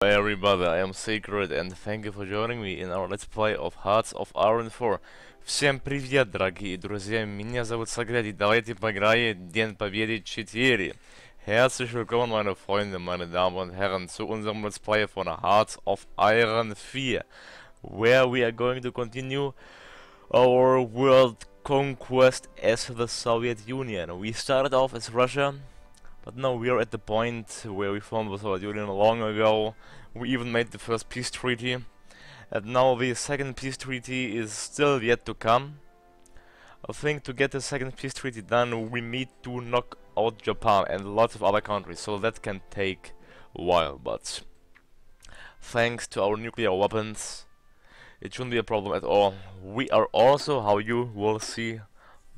Hi everybody, I am Sacred and thank you for joining me in our Let's Play of Hearts of Iron 4. Всем привет, дорогие друзья, меня зовут Саград, и давайте поиграем День Победы 4. Herzlich willkommen, meine Freunde, meine Damen und Herren, zu unserem Let's Play von Hearts of Iron 4, where we are going to continue our world conquest as the Soviet Union. We started off as Russia, but now we are at the point where we formed the Soviet Union long ago. We even made the first peace treaty, and now the second peace treaty is still yet to come. I think to get the second peace treaty done, we need to knock out Japan and lots of other countries, so that can take a while, but thanks to our nuclear weapons, it shouldn't be a problem at all. We are also, how you will see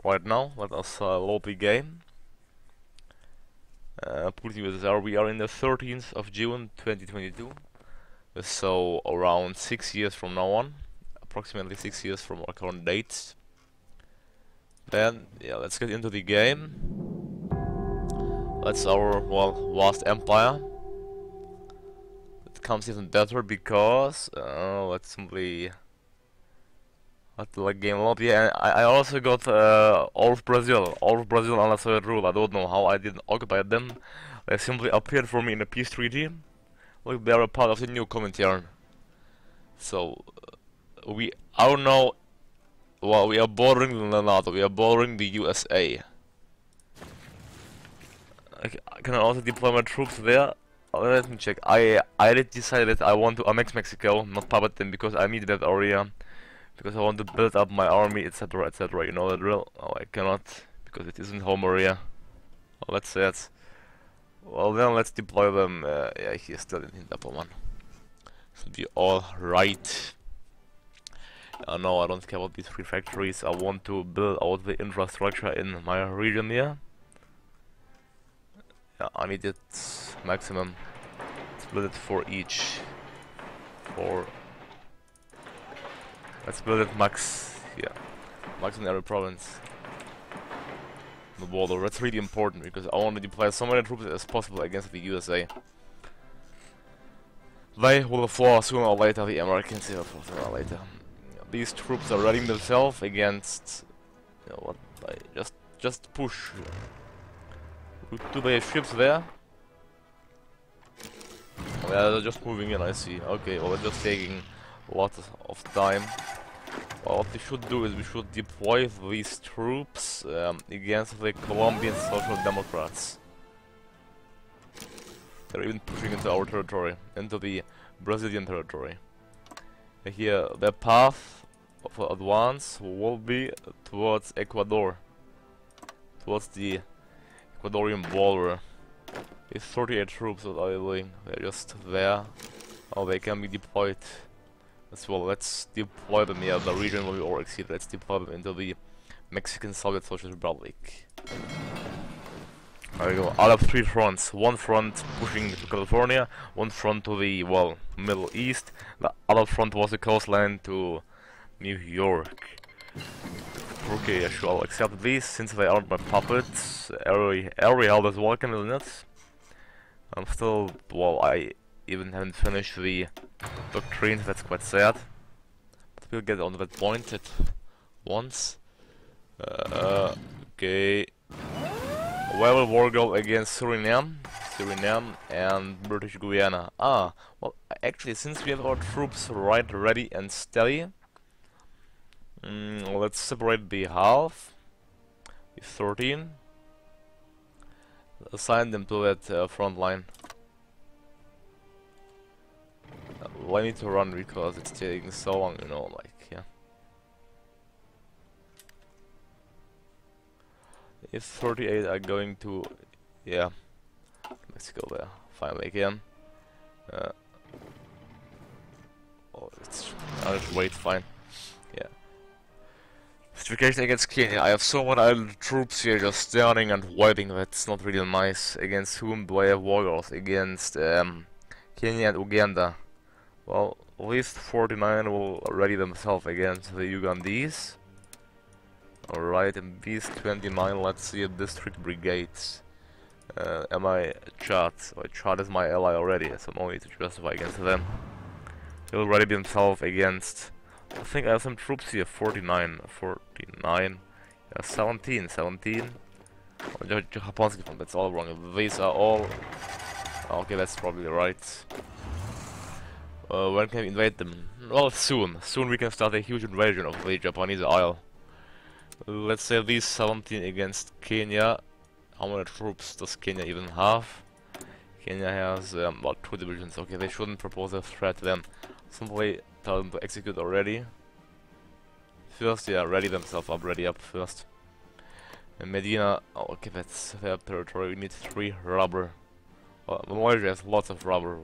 right now, let us load the game. USSR, we are in the 13th of June 2022, so around 6 years from now on, approximately 6 years from our current date. Then, yeah, let's get into the game. That's our, well, vast empire. It comes even better because, let's simply let the game load. Yeah, I also got all of Brazil under Soviet rule. I don't know how I didn't occupy them. They simply appeared for me in a peace treaty. Look, they are a part of the new Comintern. So we are now, well, we are bordering the NATO. We are bordering the USA. Can I also deploy my troops there? Let me check. I did decide that I want to annex Mexico, not puppet them, because I need that area. Because I want to build up my army, etc, etc, you know the drill. Oh, I cannot, because it isn't home area. Well, let's say that. Well, then let's deploy them. Yeah, he's still in Hinterpommern. Should be alright. No, I don't care about these three factories. I want to build out the infrastructure in my region here. Yeah, I need it maximum. Let's build it for each. Let's build it max, yeah, max in every province. The border, that's really important because I want to deploy so many troops as possible against the USA. They will fall sooner or later, the Americans will fall sooner or later. These troops are readying themselves against, you know what, just push. Do they have ships there? Yeah, they're just moving in, I see. Okay, well, they're just taking lots of time. Well, what we should do is we should deploy these troops against the Colombian Social Democrats. They're even pushing into our territory, into the Brazilian territory. Here, their path of advance will be towards Ecuador, towards the Ecuadorian border. With 38 troops that are doing, they're just there. Oh, they can be deployed as well. Let's deploy them. Yeah, the region will be all exceeded. Let's deploy them into the Mexican Soviet Socialist Republic. There we go. Out of 3 fronts. One front pushing to California, one front to the, well, Middle East. The other front was the coastline to New York. Okay, yeah, sure, I'll accept these since they aren't my puppets. Every held is welcome, isn't it? I'm still, well, I even haven't finished the doctrine, that's quite sad. But we'll get on that point at once. Okay. Where will war go against Suriname and British Guyana? Ah, well, actually, since we have our troops right, ready and steady, let's separate the half. 13. Assign them to that front line. Well, I need to run because it's taking so long, you know, like, yeah. If 38 are going to, yeah, Mexico there, finally again. Oh, I'll just wait, fine, yeah. Modification against Kenya. I have so many idle troops here just standing and waiting. That's not really nice. Against whom do I have warriors? Against Kenya and Uganda. Well, at least 49 will ready themselves against the Ugandese. Alright, and these 29, let's see, district brigades. Am I Chad? So Chad is my ally already, so no need to justify against them. He'll ready himself against... I think I have some troops here, 49, 49, 17. Oh, Japonski front, that's all wrong. These are all... Okay, that's probably right. When can we invade them? Well, soon. Soon we can start a huge invasion of the Japanese Isle. Let's say these 17 against Kenya. How many troops does Kenya even have? Kenya has about 2 divisions. Okay, they shouldn't propose a threat to them. Simply tell them to execute already. First, yeah, ready themselves up, ready up first. And Medina, oh, okay, that's their territory. We need 3 rubber. Well, Malaysia has lots of rubber.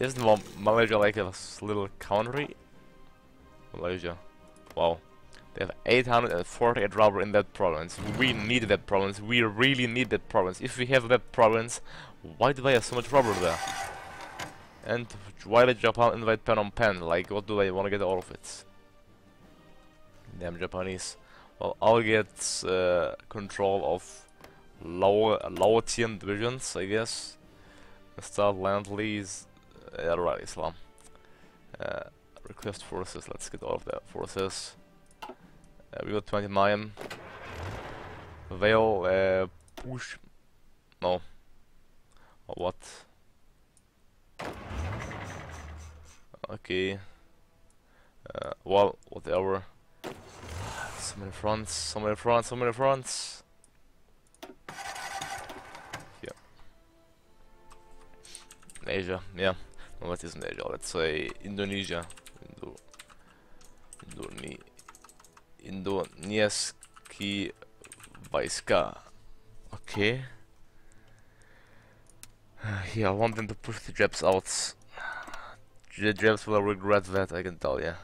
Isn't Malaysia like a little country? Malaysia. Wow. They have 848 rubber in that province. We need that province. We really need that province. If we have that province, why do they have so much rubber there? And why did Japan invade Phnom Penh? Like, what do they want to get out of it? Damn Japanese. Well, I'll get control of lower tier divisions, I guess. Start land lease. Right, Islam. Request forces. Let's get all of the forces. We got 29. They'll push. No. Or what? Okay. Well, whatever. So many fronts, so many fronts, so many fronts. Yeah. Asia, yeah. No, that isn't Asia. Let's say Indonesia. Indonesiaski Vaiska. Okay. Yeah, I want them to push the Japs out. The Japs will regret that, I can tell you.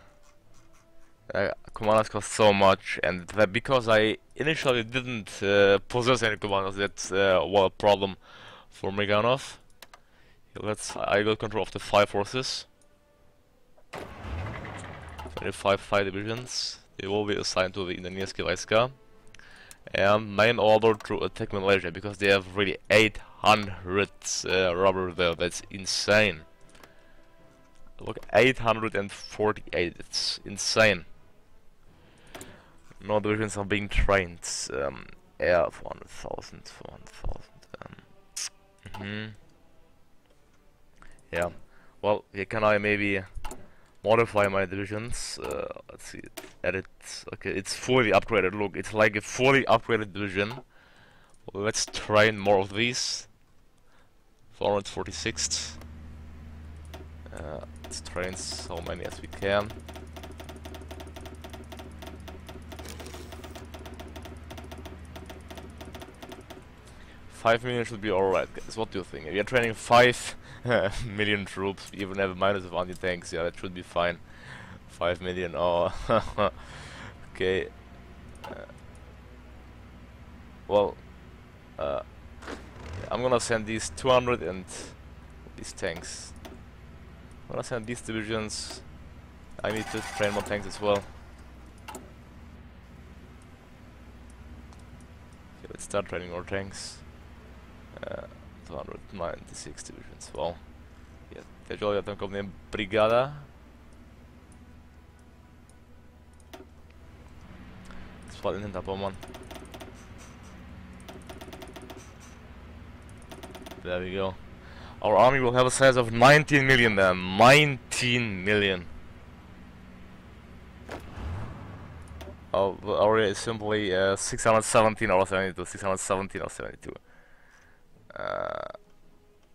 Commanders cost so much, and that because I initially didn't possess any commanders, that's well, a problem for Meganov. I got control of the 5 forces. 25 divisions. They will be assigned to the Indonesian Vaiska. And main order to attack Malaysia, because they have really 800 rubber there. That's insane. Look, 848. It's insane. No divisions are being trained. Air 400,000, 400,000. Yeah. Well, here can I maybe modify my divisions? Let's see. Edit. Okay, it's fully upgraded. Look, it's like a fully upgraded division. Well, let's train more of these. 446th. Let's train so many as we can. $5 million should be alright, guys. What do you think? If you're training 5 million troops, even have a minus of anti-tanks, yeah, that should be fine. 5 million, oh. Okay. Well, I'm gonna send these 200 and these tanks. I'm gonna send these divisions. I need to train more tanks as well. Okay, let's start training more tanks. 296 divisions, well. Yeah, тяжелая танковая бригада. Spot in Hinterpommern. There we go. Our army will have a size of 19 million then. 19 million. Our is simply 617 or 72. 617 or 72.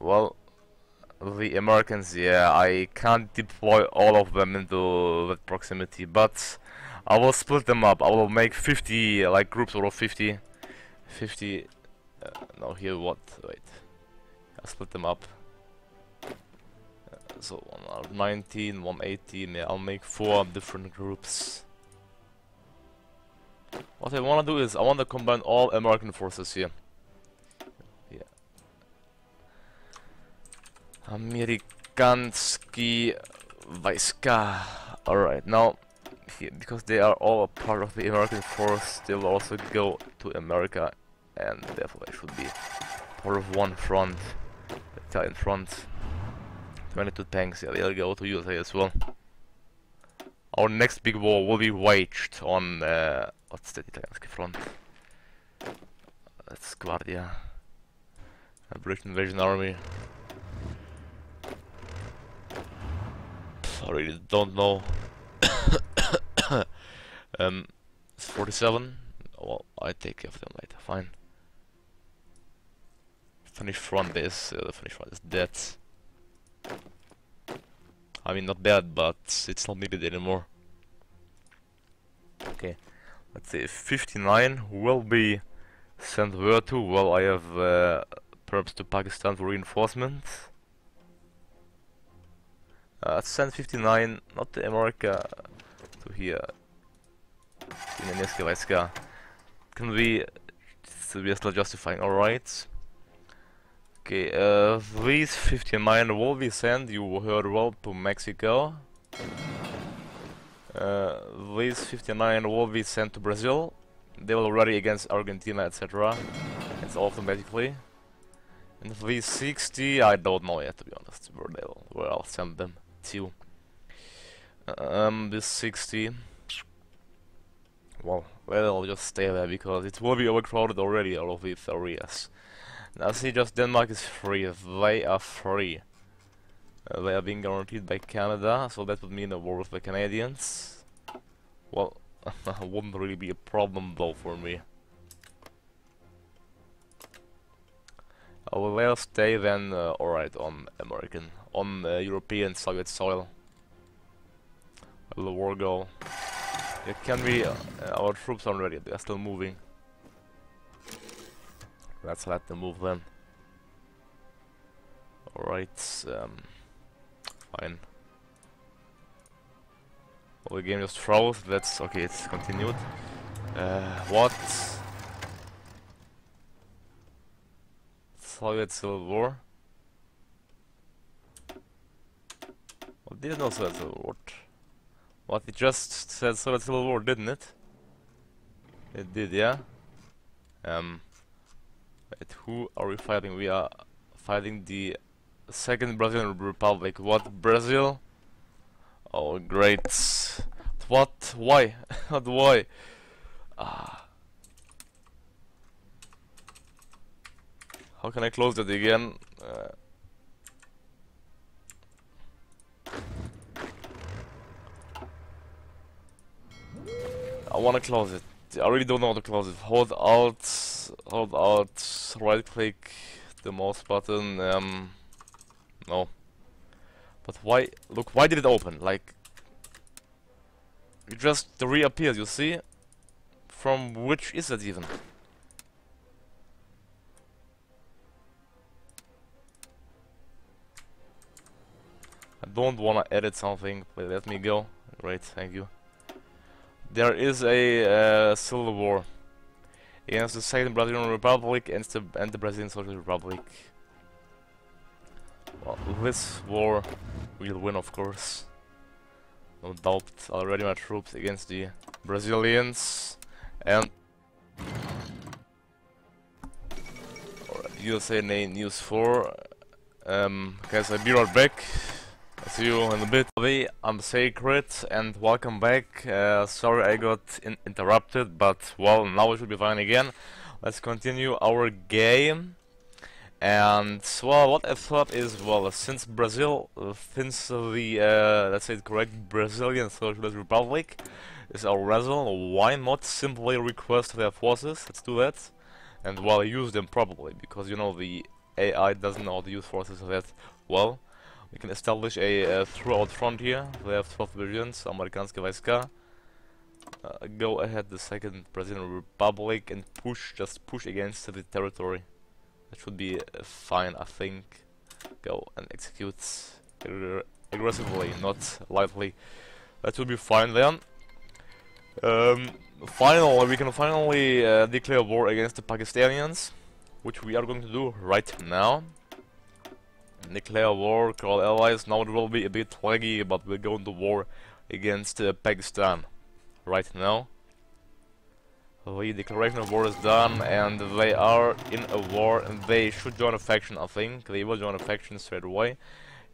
Well, the Americans, yeah, I can't deploy all of them into that proximity, but I will split them up. I will make 50, like groups out of 50. 50, no, here what, wait, I'll split them up. So 119, 118, yeah, I'll make 4 different groups. What I want to do is, I want to combine all American forces here. Amerikanski Vaiska. Alright, now, here, because they are all a part of the American force, they will also go to America and therefore I should be part of one front, Italian front. 22 tanks, yeah, they'll go to USA as well. Our next big war will be waged on, what's the Italian front? That's Guardia. A British invasion army. I really don't know. It's 47. Well, I take care of them later. Fine. Finnish front is the Finnish front is dead. I mean, not bad, but it's not needed anymore. Okay, let's say 59 will be sent where to? Well, I have perhaps to Pakistan for reinforcements. Send 59, not to America, to here. In Nenetske Vaiska. Can we are still justifying, alright. Okay, these 59 will be sent, you heard well, to Mexico. These 59 will be sent to Brazil. They will rally against Argentina, etc. It's automatically. And these 60, I don't know yet, to be honest, where I'll send them to. This 60. Well, I'll just stay there because it will be overcrowded already, all of these areas. Now see, just Denmark is free. They are free. They are being guaranteed by Canada, so that would mean a war with the Canadians. Well, wouldn't really be a problem though for me. I will let us stay then, alright, on European Soviet soil. Where will the war go? It can be, our troops aren't ready, they are still moving. Let's let them move then. Alright, fine. Well, the game just froze, that's okay, it's continued. What? Soviet Civil War? Well, didn't know Soviet Civil War. What, it just said Soviet Civil War, didn't it? It did, yeah? Wait, who are we fighting? We are fighting the Second Brazilian Republic. What, Brazil? Oh, great. What? Why? Why? How can I close that again? I wanna close it. I really don't know how to close it. Hold Alt, right click the mouse button, no. But why, look, why did it open? Like, it just reappears, you see? From which is it even? I don't wanna edit something, but let me go. Great, thank you. There is a civil war against the Second Brazilian Republic and the Brazilian Socialist Republic. Well, this war will win, of course. No doubt. Already my troops against the Brazilians and USA News 4. Guys, I'll be right back. I'll see you in a bit. I'm Sacred and welcome back. Sorry I got interrupted, but well, now we should be fine again. Let's continue our game. And well, what I thought is, well, since Brazil, since the let's say the correct Brazilian Socialist Republic is our vassal, why not simply request their forces? Let's do that, and well, use them properly, because you know the AI doesn't know how to use forces that well. We can establish a throughout frontier. They have 12 divisions, Amerikanske Vaiska. Go ahead, the Second Brazilian Republic, and just push against the territory. That should be fine, I think. Go and execute aggressively, not lightly. That should be fine then. Finally, we can finally declare war against the Pakistanians, which we are going to do right now. Declare war, call allies. Now it will be a bit laggy, but we're going to war against Pakistan right now. The declaration of war is done, and they are in a war, and they should join a faction, I think. They will join a faction straight away.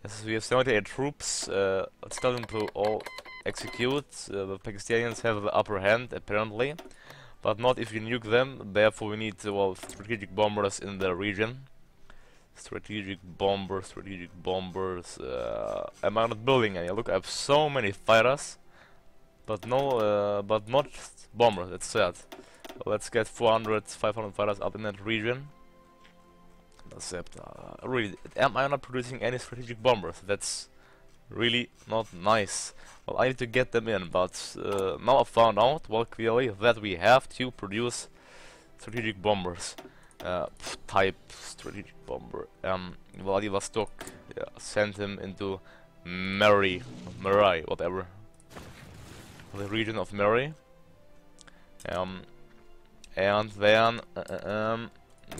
Yes, we have 78 troops. Let's tell them to all execute. The Pakistanians have the upper hand, apparently. But not if you nuke them, therefore we need, well, strategic bombers in the region. Strategic bombers. Am I not building any? Look, I have so many fighters. But no, but not bombers, that's sad. Let's get 400, 500 fighters up in that region. Except, really, am I not producing any strategic bombers? That's really not nice. Well, I need to get them in, but now I found out, well, clearly, that we have to produce strategic bombers. Type strategic bomber. Vladivostok, yeah, send him into Mary, whatever. The region of Mary. And then,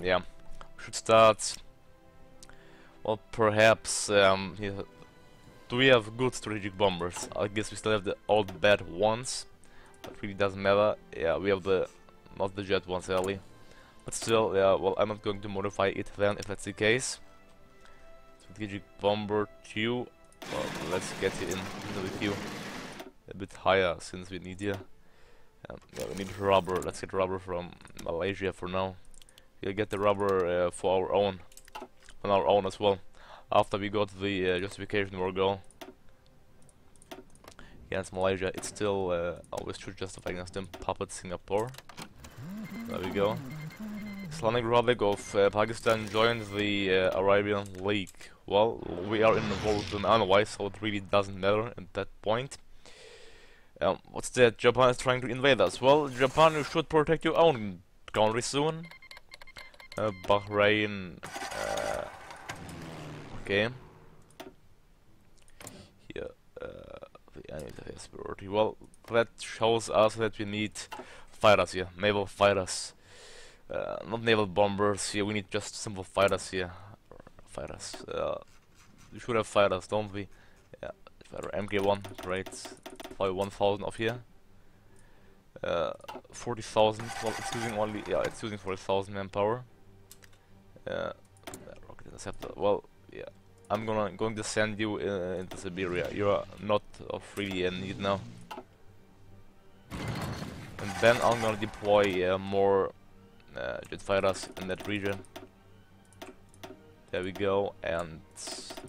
yeah, we should start. Well, perhaps, do we have good strategic bombers? I guess we still have the old bad ones, but really doesn't matter. Yeah, we have the, not the jet ones, really. But still, yeah, well, I'm not going to modify it then, if that's the case. Strategic bomber 2. Well, let's get it into the queue. A bit higher, since we need here. Yeah, we need rubber. Let's get rubber from Malaysia for now. We'll get the rubber for our own, on our own as well. After we got the justification war goal against Malaysia, it's still always should justify against them. Puppet Singapore. There we go. Islamic Republic of Pakistan joined the Arabian League. Well, we are in a war with them otherwise, so it really doesn't matter at that point. What's that? Japan is trying to invade us. Well, Japan, you should protect your own country soon. Bahrain. Okay. Here, the enemy has priority. Well, that shows us that we need fighters here, naval fighters. Not naval bombers here. We need just simple fighters here. Fighters. We should have fighters, don't we? Yeah. Fighter MK1, great. Probably 1,000 of here. 40,000. Well, it's using only. Yeah, it's using 40,000 manpower. Rocket interceptor. Well, yeah. I'm going to send you into Siberia. You are not of really need now. And then I'm gonna deploy more jet fighters in that region. There we go, and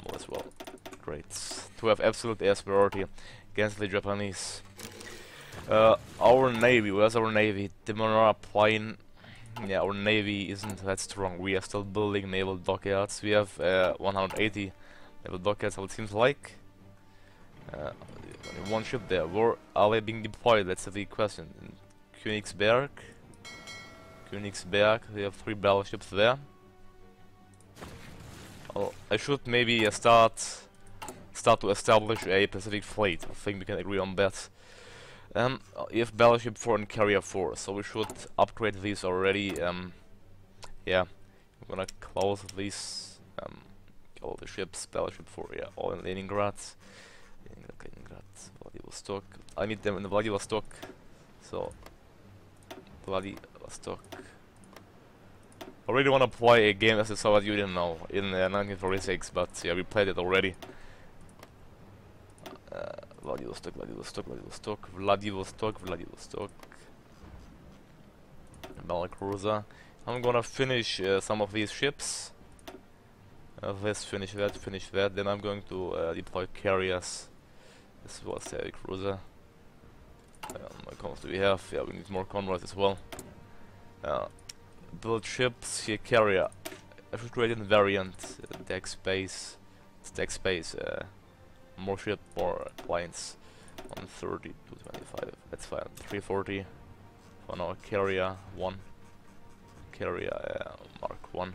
more as well. Great. To have absolute air superiority against the Japanese. Our navy, where's our navy? The Manara Plain. Yeah, our navy isn't that strong. We are still building naval dockyards. We have 180 naval dockyards, how it seems like. Only one ship there. Where are they being deployed? That's the question. In Königsberg. We have 3 battleships there. Well, I should maybe start to establish a Pacific fleet. I think we can agree on that. You have battleship 4 and carrier 4, so we should upgrade these already. Yeah, I'm gonna close these. All the ships, battleship 4, yeah, all in Leningrad. Vladivostok. I need them in Vladivostok. So, Vladivostok. I really want to play a game as the Soviet Union now in 1946, but yeah, we played it already. Vladivostok. Battle cruiser. I'm gonna finish some of these ships. This, finish that. Then I'm going to deploy carriers. This was a cruiser. What comms do we have? Yeah, we need more convoys as well. Build ships, here carrier. I should create a variant, deck space. It's deck space, more ship, more planes. 130, 225, that's fine. 340 for now, carrier 1. Carrier Mark 1.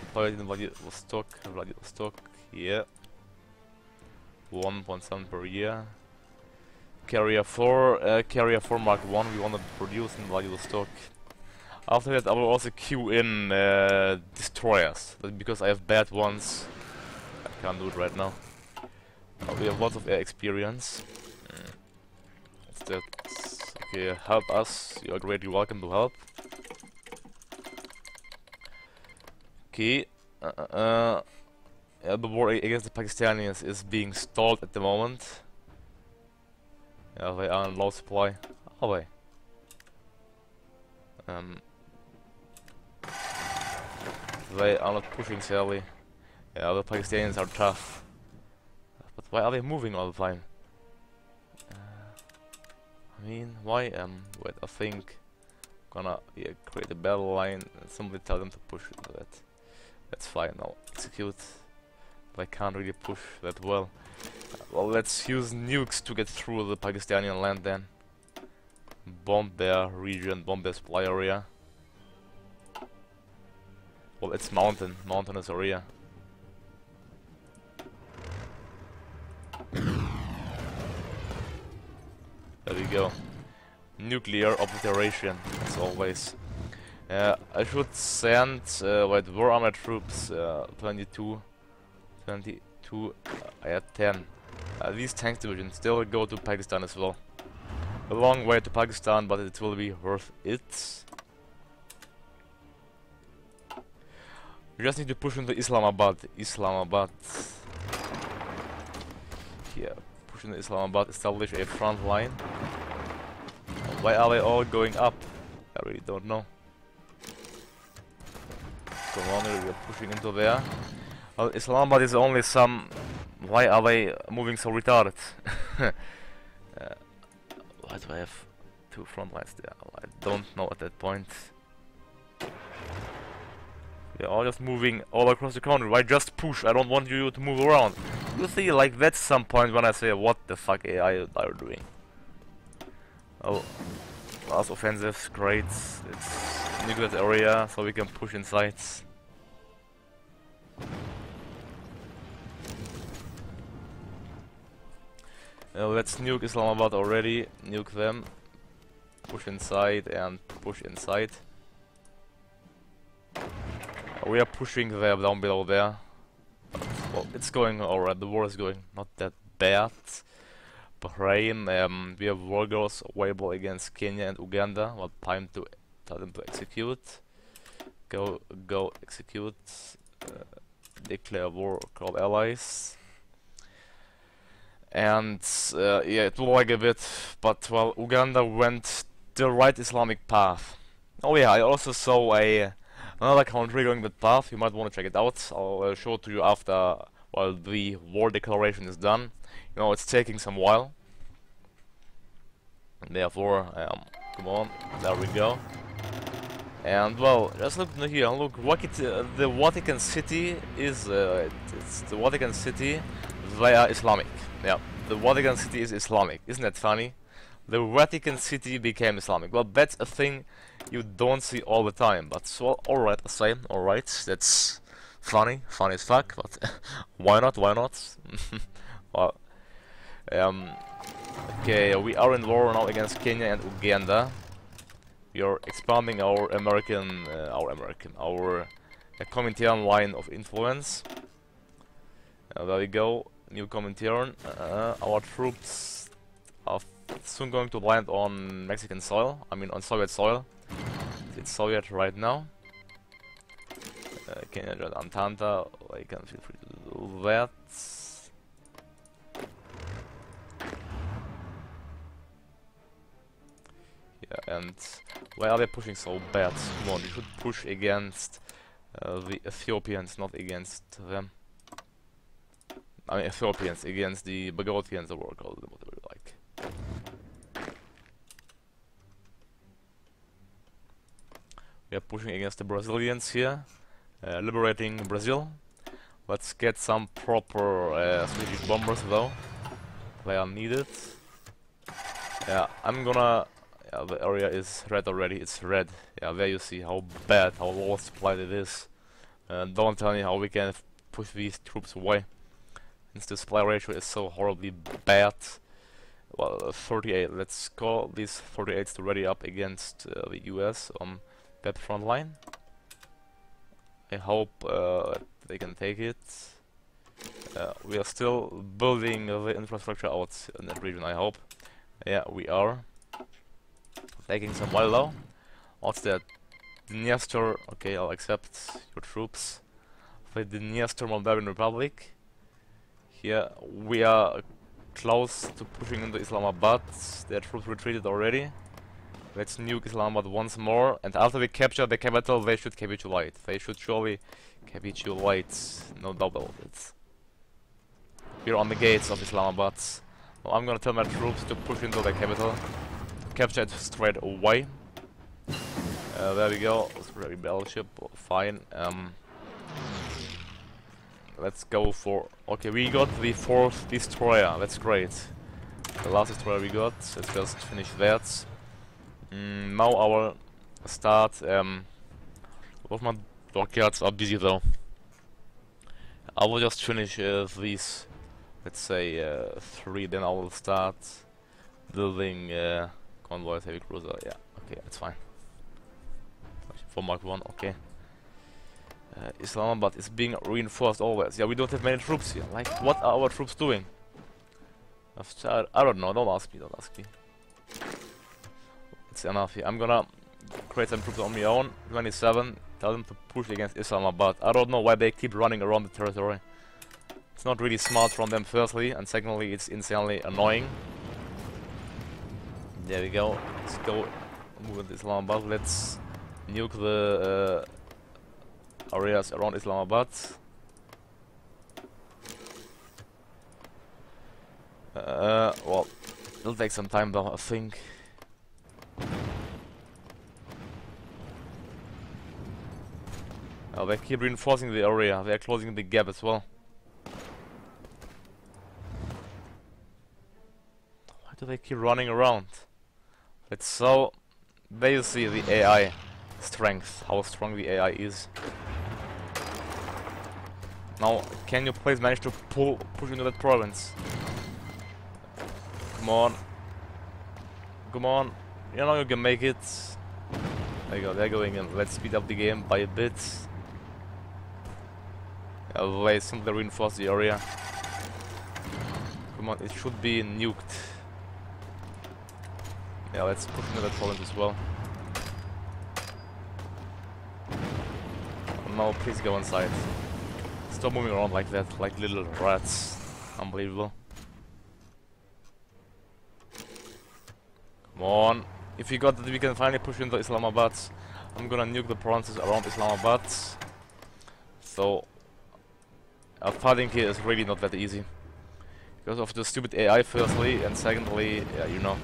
Deployed in Vladivostok, yeah. 1.7 per year. Carrier 4 Mark 1 we want to produce in Vladivostok. After that I will also queue in destroyers, but because I have bad ones I can't do it right now. We have lots of air experience. What's that? Okay, help us. You are greatly welcome to help. Okay. Yeah, the war against the Pakistanis is being stalled at the moment. Yeah, they are in low supply. Are they? They are not pushing sadly. Yeah, the Pakistanis are tough. But why are they moving all the time? I mean, why? Wait, I think gonna create a battle line and somebody tell them to push into that. That's fine. Now execute. They can't really push that well. Well, let's use nukes to get through the Pakistani land then. Bomb their region, bomb their supply area. Well, it's mountainous area. There we go. Nuclear obliteration, as always. I should send war armored troops 22. I had 10. These tank divisions still go to Pakistan as well. A long way to Pakistan, but it will be worth it. We just need to push into Islamabad. Here, push into Islamabad, establish a front line. Why are they all going up? I really don't know. Come on, we're pushing into there. Well, Islamabad is only some... Why are they moving so retarded? Why do I have two front lines there? I don't know at that point. They're all just moving all across the country. Why just push? I don't want you to move around. You see, like that's some point when I say, what the fuck AI are doing? Oh, last offensive, great. It's nuclear area, so we can push inside. Let's nuke Islamabad already. Nuke them. Push inside and push inside. We are pushing there down below there. But, well, it's going alright. The war is going not that bad. Bahrain, we have war goals available against Kenya and Uganda. What time to tell them to execute? Go execute. Declare war, call allies. And yeah, it will lag a bit, but well, Uganda went the right Islamic path. Oh yeah, I also saw another country going that path. You might want to check it out. I'll show it to you after while the war declaration is done. You know, it's taking some while. And therefore, come on, there we go. And well, just look here. Look, the Vatican City is it's the Vatican City. They are Islamic. Yeah, the Vatican City is Islamic. Isn't that funny? The Vatican City became Islamic. Well, that's a thing you don't see all the time. But well, alright, I say, alright, that's funny as fuck. But why not? Why not? Well, okay, we are in war now against Kenya and Uganda. We are expanding our Comintern line of influence. There we go. New Comintern. Our troops are soon going to land on Mexican soil. I mean on Soviet soil. It's Soviet right now. Kenya joined Entente. I can feel free to do that. Yeah, and why are they pushing so bad? Come on, you should push against the Ethiopians, not against them. I mean Ethiopians against the Bagotians, or call them whatever you like. We are pushing against the Brazilians here, liberating Brazil. Let's get some proper strategic bombers though. They are needed. Yeah, I'm gonna... Yeah, the area is red already, it's red. Yeah, there you see how bad, how low supplied it is. Don't tell me how we can push these troops away. Since the supply ratio is so horribly bad. Well, 38, let's call these 38s to ready up against the US on that front line. I hope they can take it. We are still building the infrastructure out in that region, I hope. Yeah, we are. Taking some while though. What's that? Dniester. Okay, I'll accept your troops. For the Dniester Moldavian Republic. Here we are close to pushing into Islamabad. Their troops retreated already. Let's nuke Islamabad once more, and after we capture the capital, they should capitulate. They should surely capitulate, no doubt about it. We're on the gates of Islamabad. Well, I'm gonna tell my troops to push into the capital, capture it straight away. There we go, Israeli battleship, fine. Let's go for... Okay, we got the 4th destroyer, that's great. The last destroyer we got, let's just finish that. Now our start, all of my dockyards are busy though. I will just finish these, let's say 3, then I will start building convoys, heavy cruiser, yeah, okay, that's fine. For Mark 1, okay. Islamabad is being reinforced always. Yeah, we don't have many troops here. Like, what are our troops doing? I don't know, don't ask me. It's enough here. I'm gonna create some troops on my own. 27, tell them to push against Islamabad. I don't know why they keep running around the territory. It's not really smart from them, firstly, and secondly, it's insanely annoying. There we go. Let's go move into Islamabad. Let's nuke the areas around Islamabad. Well, it'll take some time though, I think. They keep reinforcing the area, they're closing the gap as well. Why do they keep running around? It's so... There you see the AI strength, how strong the AI is. Now, can you please manage to push into that province? Come on. Come on. You know you can make it. There you go, they're going in. Let's speed up the game by a bit. They simply reinforce the area. Come on, it should be nuked. Yeah, let's push into that province as well. No, please go inside. Stop moving around like that, like little rats. Unbelievable. Come on. If we got that we can finally push into Islamabad, I'm gonna nuke the provinces around Islamabad. So, fighting here is really not that easy. Because of the stupid AI firstly, and secondly, yeah, you know.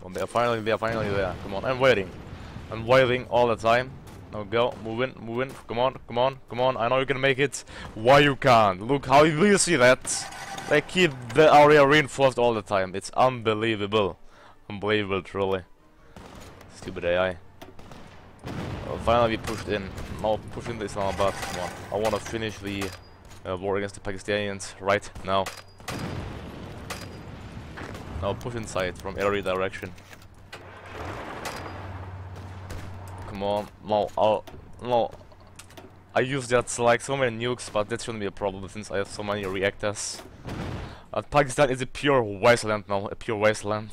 Well, they are finally there. Come on, I'm waiting all the time. Now go, move in, come on, I know you can make it. Why you can't? Look, how do you see that? They keep the area reinforced all the time. It's unbelievable. Unbelievable, truly. Stupid AI. Well, finally we pushed in. Now push into Islamabad, come on. I wanna finish the war against the Pakistanis right now. Now push inside from every direction. Come on, no. I use that like so many nukes, but that shouldn't be a problem since I have so many reactors. Pakistan is a pure wasteland now, a pure wasteland.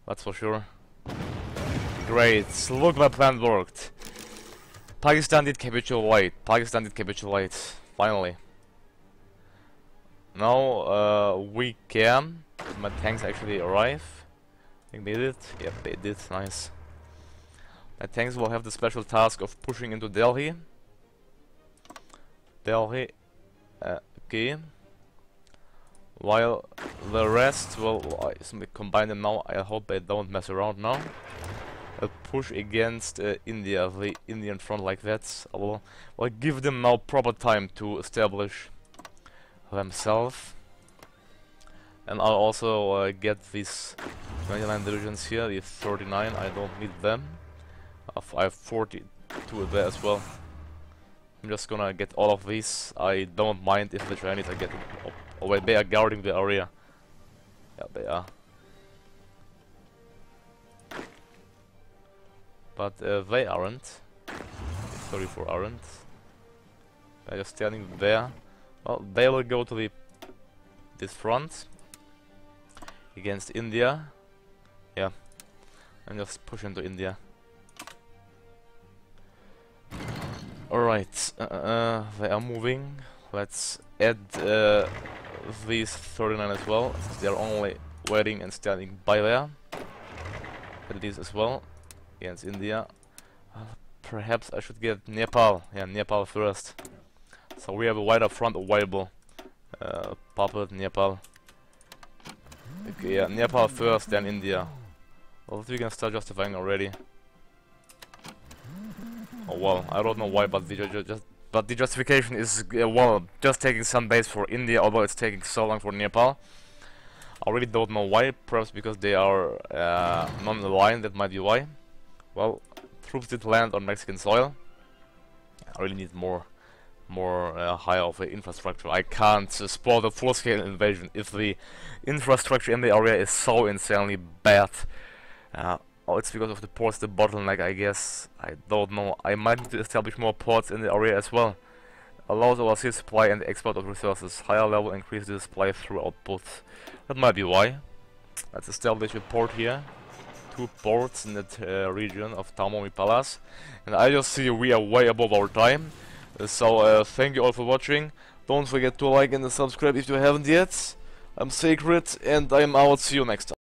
That's for sure. Great, look, my plan worked. Pakistan did capitulate. Finally. Now we can. My tanks actually arrive. I think they did. Yep, they did. Nice. My tanks will have the special task of pushing into Delhi. Okay. While the rest will combine them now. I hope they don't mess around now. I'll push against India, the Indian front like that. I will give them now proper time to establish themselves. And I'll also get these 29 divisions here, the 39, I don't need them. I have 42 there as well. I'm just gonna get all of these. I don't mind if the Chinese are getting... Oh wait, they are guarding the area. Yeah, they are. But they aren't. 34 aren't. They're just standing there. Well, they will go to this front against India. Yeah, and just push into India. Alright, they are moving. Let's add these 39 as well, since they are only waiting and standing by there. At least as well against India. Perhaps I should get Nepal. Yeah, Nepal first. So we have a wider front available. Puppet, Nepal. Okay, yeah, Nepal first, then India. Well, we can start justifying already. Oh well, I don't know why, but the justification is well, just taking some base for India, although it's taking so long for Nepal. I really don't know why. Perhaps because they are non-aligned. That might be why. Well, troops did land on Mexican soil. I really need more higher of the infrastructure. I can't support a full-scale invasion if the infrastructure in the area is so insanely bad. Oh, it's because of the ports, the bottleneck, I guess. I don't know. I might need to establish more ports in the area as well. Allows overseas supply and export of resources. Higher level increase the supply through output. That might be why. Let's establish a port here. 2 ports in that region of Tamomi Palace. And I just see we are way above our time. So thank you all for watching. Don't forget to like and subscribe if you haven't yet. I'm Sacred and I'm out. See you next time.